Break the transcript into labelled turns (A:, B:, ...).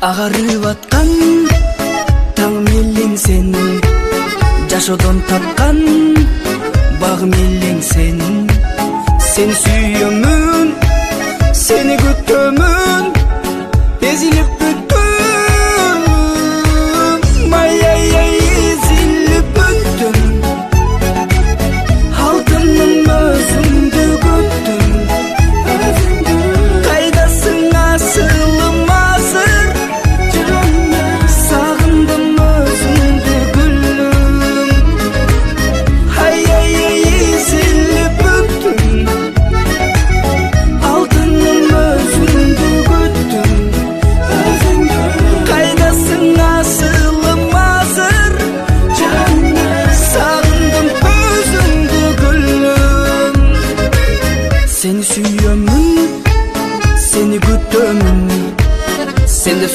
A: Агарып аткан таң мелең сен, жашоодон тапкан баг мелең сен. Сени сүйөмүн, сени күтөмүн, эзилип бүттүм, ай эзилип бүттүм. Алтыным өзүңдү күттүм, кайдасың асылым азыр, сагындым өзүңдү гүлүм. Ай эзилип бүттүм, алтыным өзүңдү күттүм, кайдасың асылым азыр, сагындым өзүңдү гүлүм. Сени сүйөмүн, сени күтөмүн, сен деп